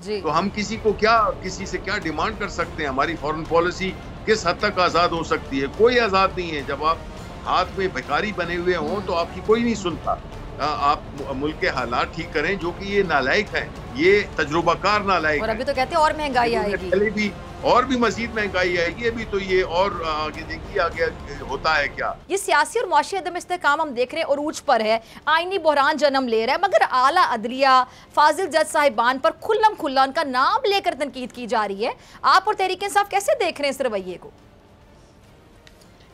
तो हम किसी से क्या डिमांड कर सकते हैं? हमारी फॉरेन पॉलिसी किस हद तक आजाद हो सकती है? कोई आजाद नहीं है। जब आप हाथ में भिखारी बने हुए हों तो आपकी कोई नहीं सुनता। आप मुल्क के हालात ठीक करें, जो कि ये नालायक हैं, ये तजुर्बाकार नालायक और हैं। अभी तो कहते हैं और महंगाई इन्होंने आएगी। पहले भी और भी मजीद महंगाई आएगी। अभी तो ये और आगे देखिए आगे होता है क्या। ये सियासी और मुआशी अदम इस्तेहकाम हम देख रहे हैं अरूज पर है, आईनी बहरान जन्म ले रहा है, मगर आला अदलिया फाजिल जज साहिबान पर खुल्लम खुल्ला उनका नाम लेकर तनकीद की जा रही है। आप और तहरीक इंसाफ कैसे देख रहे हैं इस रवैये को?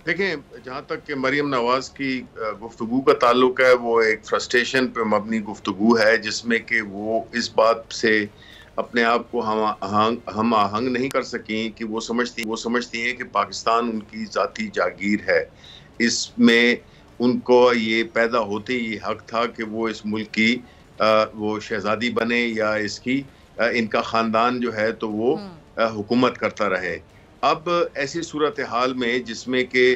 देखें, जहाँ तक कि मरीम नवाज की गुफ्तगू का ताल्लुक है, वो एक फ्रस्ट्रेशन पे मबनी गुफ्तगू है, जिसमें कि वो इस बात से अपने आप को हम आहंग नहीं कर सकी कि वो समझती हैं कि पाकिस्तान उनकी ज़ाती जागीर है। इसमें उनको ये पैदा होते ही हक था कि वो इस मुल्क की वो शहजादी बने या इनका ख़ानदान जो है तो वो हुकूमत करता रहे। अब ऐसी सूरत हाल में जिसमें कि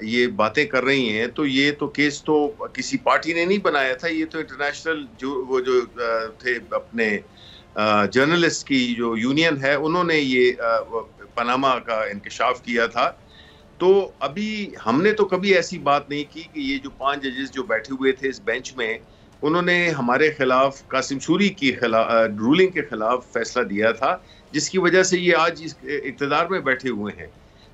ये बातें कर रही हैं, तो ये तो केस तो किसी पार्टी ने नहीं बनाया था। ये तो इंटरनेशनल जो थे अपने जर्नलिस्ट की जो यूनियन है, उन्होंने ये पनामा का इंकशाफ किया था। तो अभी हमने तो कभी ऐसी बात नहीं की कि ये जो 5 जजेस जो बैठे हुए थे इस बेंच में, उन्होंने हमारे खिलाफ कासिम सूरी की रूलिंग के खिलाफ फैसला दिया था, जिसकी वजह से ये आज इस इक़्तिदार में बैठे हुए हैं।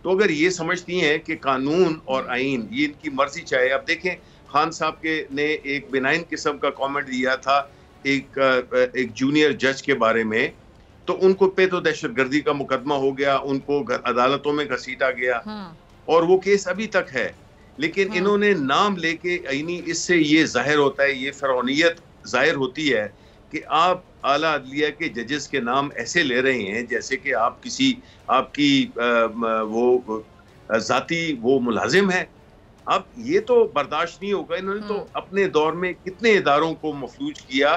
तो अगर ये समझती हैं कि कानून और आइन ये इनकी मर्जी चाहे। अब देखें, खान साहब ने एक बेनाइन किस्म का कमेंट दिया था एक जूनियर जज के बारे में, तो उनको पे तो दहशतगर्दी का मुकदमा हो गया, उनको अदालतों में घसीटा गया और वो केस अभी तक है। लेकिन इन्होंने नाम लेके इससे ये जाहिर होता है, ये फ़िरौनियत जाहिर होती है कि आप आला अदलिया के जजेस के नाम ऐसे ले रहे हैं जैसे कि आपकी वो जाती वो मुलाजिम है। अब ये तो बर्दाश्त नहीं होगा। इन्होंने तो अपने दौर में कितने इदारों को मफलूज किया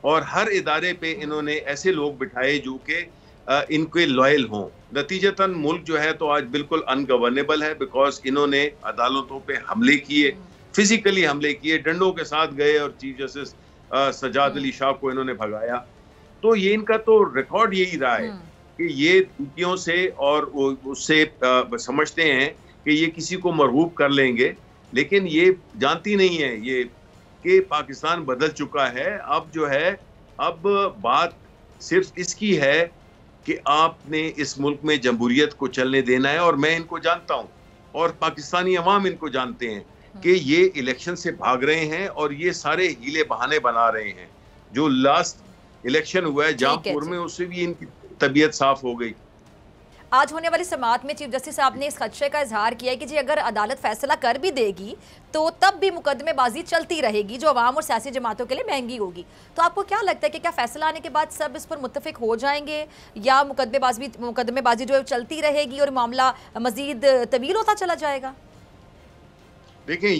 और हर इदारे पे इन्होंने ऐसे लोग बिठाए जो कि इनके लॉयल हों। नतीजतन मुल्क जो है तो आज बिल्कुल अनगवर्नेबल है, बिकॉज इन्होंने अदालतों पे हमले किए, फिजिकली हमले किए, डंडों के साथ गए और चीफ जस्टिस सजाद अली शाह को इन्होंने भगाया। तो ये इनका तो रिकॉर्ड यही रहा है कि ये धमकियों से और उससे समझते हैं कि ये किसी को मरगूब कर लेंगे, लेकिन ये जानती नहीं है ये कि पाकिस्तान बदल चुका है। अब जो है, अब बात सिर्फ इसकी है कि आपने इस मुल्क में जमहूरियत को चलने देना है। और मैं इनको जानता हूँ और पाकिस्तानी अवाम इनको जानते हैं कि ये इलेक्शन से भाग रहे हैं और ये सारे हीले बहाने बना रहे हैं। जो लास्ट इलेक्शन हुआ है जामपुर में, उससे भी इनकी तबीयत साफ हो गई। आज होने वाली समाअत में चीफ जस्टिस साहब ने इस खदशे का इजहार किया है कि जी अगर अदालत फैसला कर भी देगी तो तब भी मुकदमेबाजी चलती रहेगी, जो अवाम और सियासी जमातों के लिए महंगी होगी। तो आपको क्या लगता है कि क्या फैसला आने के बाद सब इस पर मुत्तफिक हो जाएंगे या मुकदमेबाजी जो है चलती रहेगी और मामला मजीद तवील होता चला जाएगा? देखें,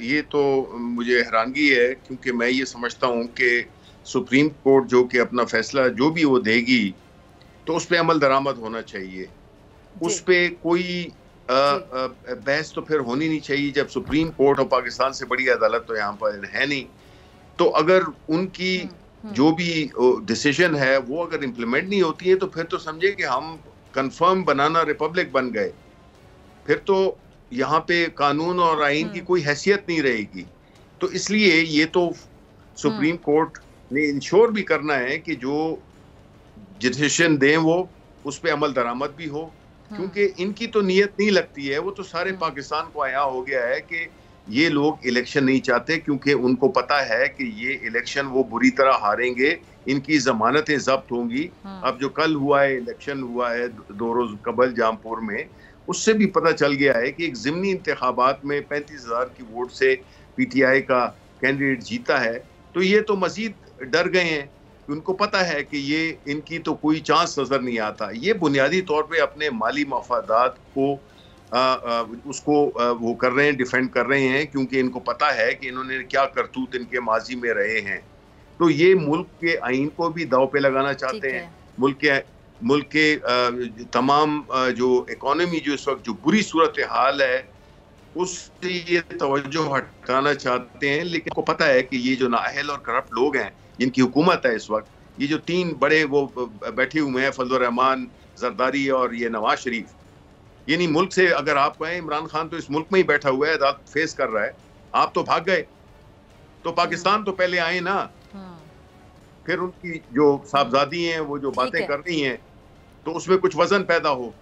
ये तो मुझे हैरानगी है, क्योंकि मैं ये समझता हूँ कि सुप्रीम कोर्ट जो कि अपना फैसला जो भी वो देगी तो उस पर अमल दरामद होना चाहिए। उस पर कोई बहस तो फिर होनी नहीं चाहिए। जब सुप्रीम कोर्ट और पाकिस्तान से बड़ी अदालत तो यहाँ पर है नहीं, तो अगर उनकी जो भी डिसीजन है वो अगर इम्प्लीमेंट नहीं होती है तो फिर तो समझे कि हम कंफर्म बनाना रिपब्लिक बन गए। फिर तो यहाँ पे कानून और आइन की कोई हैसियत नहीं रहेगी। तो इसलिए ये तो सुप्रीम कोर्ट ने इंश्योर भी करना है कि जो डिसीजन दें वो उस पर अमल दरामद भी हो, क्योंकि इनकी तो नीयत नहीं लगती है। वो तो सारे पाकिस्तान को आया हो गया है कि ये लोग इलेक्शन नहीं चाहते, क्योंकि उनको पता है कि ये इलेक्शन वो बुरी तरह हारेंगे, इनकी जमानतें जब्त होंगी। अब जो कल हुआ है, इलेक्शन हुआ है 2 रोज कबल जामपुर में, उससे भी पता चल गया है कि एक ज़िमनी इंतखाबात में 35,000 की वोट से पीटीआई का कैंडिडेट जीता है। तो ये तो मजीद डर गए हैं। उनको पता है कि ये इनकी तो कोई चांस नजर नहीं आता। ये बुनियादी तौर पे अपने माली मफादात को उसको वो कर रहे हैं, डिफेंड कर रहे हैं, क्योंकि इनको पता है कि इन्होंने क्या करतूत इनके माजी में रहे हैं। तो ये मुल्क के आइन को भी दाव पे लगाना चाहते हैं। मुल्क के तमाम जो इकोनॉमी जो इस वक्त जो बुरी सूरत हाल है उससे ये तवज्जो हटाना चाहते हैं। लेकिन को पता है कि ये जो नाअहल और करप्ट लोग हैं, जिनकी हुकूमत है इस वक्त, ये जो तीन बड़े वो बैठे हुए हैं, फजल रहमान, जरदारी और ये नवाज शरीफ, यानी मुल्क से अगर आप कहें, इमरान खान तो इस मुल्क में ही बैठा हुआ है, अदालत फेस कर रहा है, आप तो भाग गए, तो पाकिस्तान तो पहले आए ना, फिर उनकी जो साहबजादी हैं वो जो बातें कर रही हैं तो उसमें कुछ वजन पैदा हो।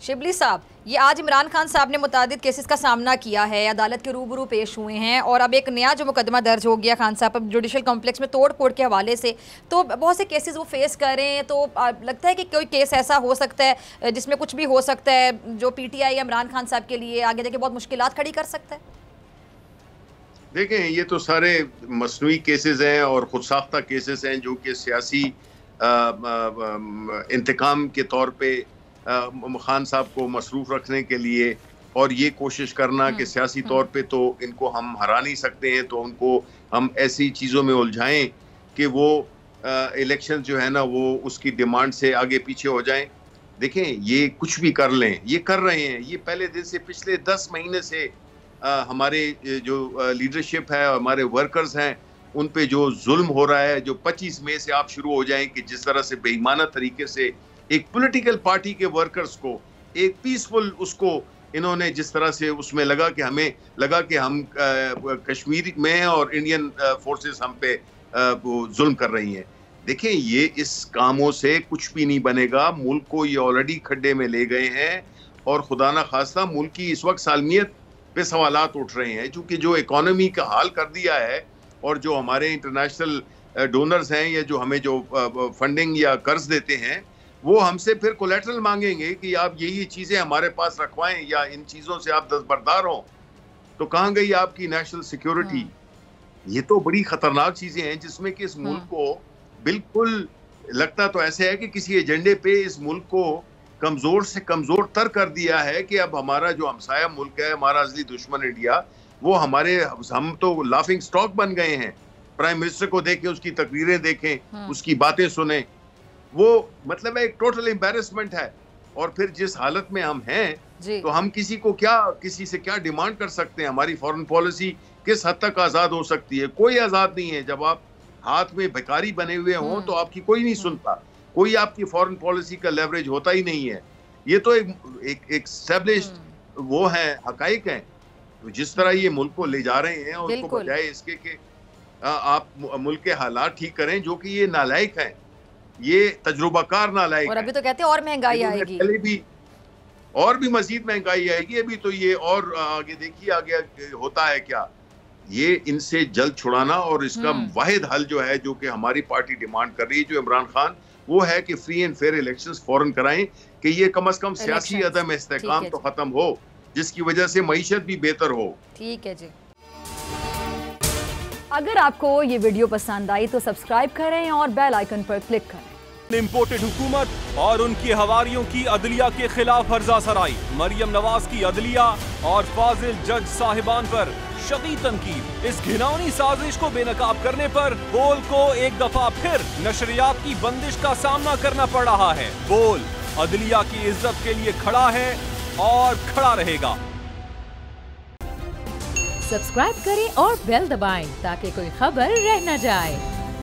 शिबली साहब, ये आज इमरान खान साहब ने मुतादिद केसेस का सामना किया है, अदालत के रूबरू पेश हुए हैं और अब एक नया जो मुकदमा दर्ज हो गया खान साहब पर जुडिशल कॉम्प्लेक्स में तोड़ फोड़ के हवाले से, तो बहुत से केसेस वो फेस कर रहे हैं, तो लगता है कि कोई केस ऐसा हो सकता है जिसमें कुछ भी हो सकता है जो PTI या इमरान खान साहब के लिए आगे जाके बहुत मुश्किलात खड़ी कर सकता है? देखें, ये तो सारे मसनूई केसेस हैं और खुद साख्ता केसेस हैं जो कि सियासी इंतकाम के तौर पे खान साहब को मसरूफ रखने के लिए और ये कोशिश करना कि सियासी तौर पे तो इनको हम हरा नहीं सकते हैं, तो उनको हम ऐसी चीज़ों में उलझाएं कि वो इलेक्शन जो है ना वो उसकी डिमांड से आगे पीछे हो जाएं। देखें, ये कुछ भी कर लें, ये कर रहे हैं, ये पहले दिन से पिछले 10 महीने से हमारे जो लीडरशिप है, हमारे वर्कर्स हैं, उन पे जो जुल्म हो रहा है, जो 25 मई से आप शुरू हो जाएं कि जिस तरह से बेईमाना तरीके से एक पॉलिटिकल पार्टी के वर्कर्स को एक पीसफुल उसको इन्होंने जिस तरह से उसमें लगा कि हमें लगा कि हम कश्मीर में हैं और इंडियन फोर्सेस हम पे जुल्म कर रही हैं। देखें, ये इस कामों से कुछ भी नहीं बनेगा, मुल्क को ये ऑलरेडी खड्डे में ले गए हैं और खुदा ना खास्ता मुल्क की इस वक्त सालमियत पे सवालात उठ रहे हैं, क्योंकि जो इकोनॉमी का हाल कर दिया है और जो हमारे इंटरनेशनल डोनर्स हैं या जो हमें जो फंडिंग या कर्ज देते हैं वो हमसे फिर कोलेटरल मांगेंगे कि आप ये चीजें हमारे पास रखवाएं या इन चीजों से आप दस्तबरदार हो, तो कहाँ गई आपकी नेशनल सिक्योरिटी? ये तो बड़ी खतरनाक चीजें हैं जिसमें कि इस मुल्क को बिल्कुल लगता तो ऐसे है कि किसी एजेंडे पे इस मुल्क को कमजोर से कमजोर तर कर दिया है कि अब हमारा जो हमसाया मुल्क है, हमारा असली दुश्मन इंडिया, वो हम तो लाफिंग स्टॉक बन गए हैं। प्राइम मिनिस्टर को देखें, उसकी तकरीरें देखें, उसकी बातें सुने, वो मतलब एक टोटल एम्बैरेसमेंट है। और फिर जिस हालत में हम हैं तो हम किसी से क्या डिमांड कर सकते हैं? हमारी फॉरेन पॉलिसी किस हद तक आजाद हो सकती है? कोई आजाद नहीं है। जब आप हाथ में भिखारी बने हुए हों तो आपकी कोई नहीं सुनता, कोई आपकी फॉरेन पॉलिसी का लेवरेज होता ही नहीं है। ये तो एक एस्टैब्लिश्ड वो है, हकाइक हैं। तो जिस तरह ये मुल्क को ले जा रहे हैं उसको बजाय इसके कि आप मुल्क के हालात ठीक करें, जो कि ये नालायक हैं, ये तजुर्बाकार नालायक, और अभी तो कहते हैं और महंगाई आएगी, पहले भी और भी मजीद महंगाई आएगी। अभी तो ये और आगे देखिए आगे होता है क्या। ये इनसे जल्द छुड़ाना और इसका वाहिद हल जो है, जो कि हमारी पार्टी डिमांड कर रही है, जो इमरान खान, वो है कि फ्री एंड फेयर इलेक्शंस फौरन कराएं कि ये कम से कम सियासी अदम इस्तेकाम तो खत्म हो, जिसकी वजह से मईशत भी बेहतर हो। ठीक है जी। अगर आपको ये वीडियो पसंद आई तो सब्सक्राइब करें और बेल आइकन पर क्लिक करें। इम्पोर्टेड हुकूमत और उनकी हवारियों की अदलिया के खिलाफ हर्जा सराई, मरियम नवाज की अदलिया और फाजिल जज साहिबान पर शदीद तनकीद। इस घिनौनी साजिश को बेनकाब करने पर बोल को एक दफा फिर नशरियात की बंदिश का सामना करना पड़ रहा है। बोल अदलिया की इज्जत के लिए खड़ा है और खड़ा रहेगा। सब्सक्राइब करें और बेल दबाएं ताकि कोई खबर रह न जाए।